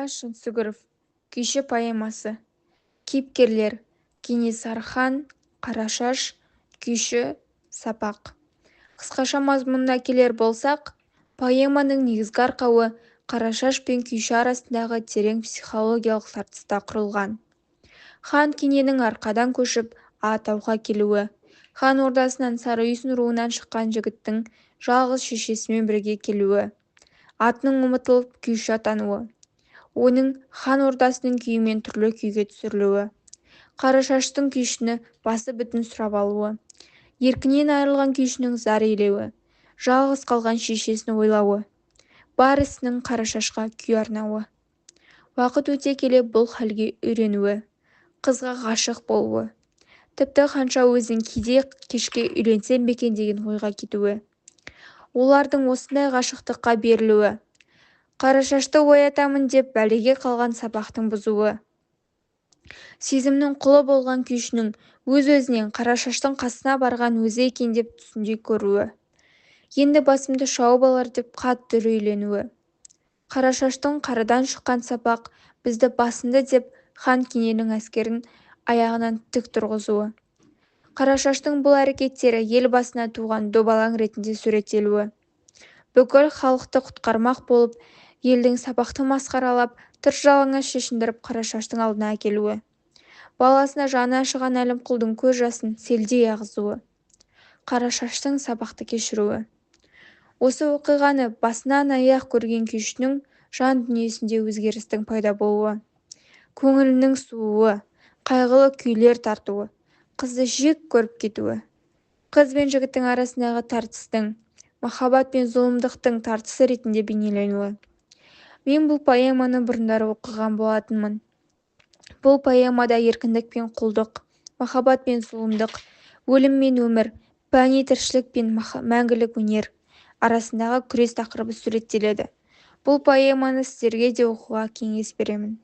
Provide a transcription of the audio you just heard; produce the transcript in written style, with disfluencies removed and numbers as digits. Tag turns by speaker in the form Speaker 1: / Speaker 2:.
Speaker 1: ілияс жансүгіров күйші поэмасы. Кейіпкерлер: Кенесары хан, Қарашаш, күйші, Сапақ. Қысқаша мазмұнына келер болсақ, поэманың негізгі арқауы Қарашаш пен күйші арасындағы терең психологиялық тартыста құрылған. Хан кененің арқадан көшіп Атауға келуі, хан ордасынан Сарыүйсін руынан шыққан жігіттің жалғыз шешесімен бірге келуі, атының ұмытылып күйші атануы, оның хан ордасының күйімен түрлі күйге түсірілуі, Қарашаштың күйшіні басы бүтін сұрап алуы, еркінен айырылған күйшінің зар илеуі, жалғыз қалған шешесін ойлауы, бар ісінің Қарашашқа күй арнауы. Уақыт өте келе бұл халге үйренуі, қызға ғашық болуы, тіпті ханша өзін кейде кешке үйленсем бекен деген ойға кетуі, олардың осындай ғашықтыққа берілуі, Қарашашты оятамын деп бәлеге қалған Сапақтың бұзуы, сезімнің құлы болған күйшінің өз-өзінен Қарашаштың қасына барған өзі екен деп түсінде көруі, енді басымды шауып алар деп қатты үрейленуі, Қарашаштың қарадан шыққан Сапақ бізді басынды деп хан кененің әскерін аяғынан тік тұрғызуы, Қарашаштың бұл әрекеттері ел басына туған добалаң ретінде суреттелуі, бүкіл халықты құтқармақ болып елдің Сапақты масқаралап тыр-жалаңаш шешіндіріп Қарашаштың алдына әкелуі, баласына жаны ашыған Әлімқұлдың көз жасын селдей ағызуы, Қарашаштың Сапақты кешіруі. Осы оқиғаны басынан аяқ көрген күйшінің жан дүниесінде өзгерістің пайда болуы, көңілінің сууы, қайғылы күйлер тартуы, қызды жек көріп кетуі, қыз бен жігіттің арасындағы тартыстың, махаббат пен зұлымдықтың тартысы ретінде бейнеленуі. Мен бұл поэманы бұрындары оқыған болатынмын. Бұл поэмада еркіндік пен құлдық, махаббат пен зұлымдық, өлім мен өмір, пәни тіршілік пен мәңгілік өнер арасындағы күрес тақырыбы суреттеледі. Бұл поэманы сіздерге де оқуға кеңес беремін.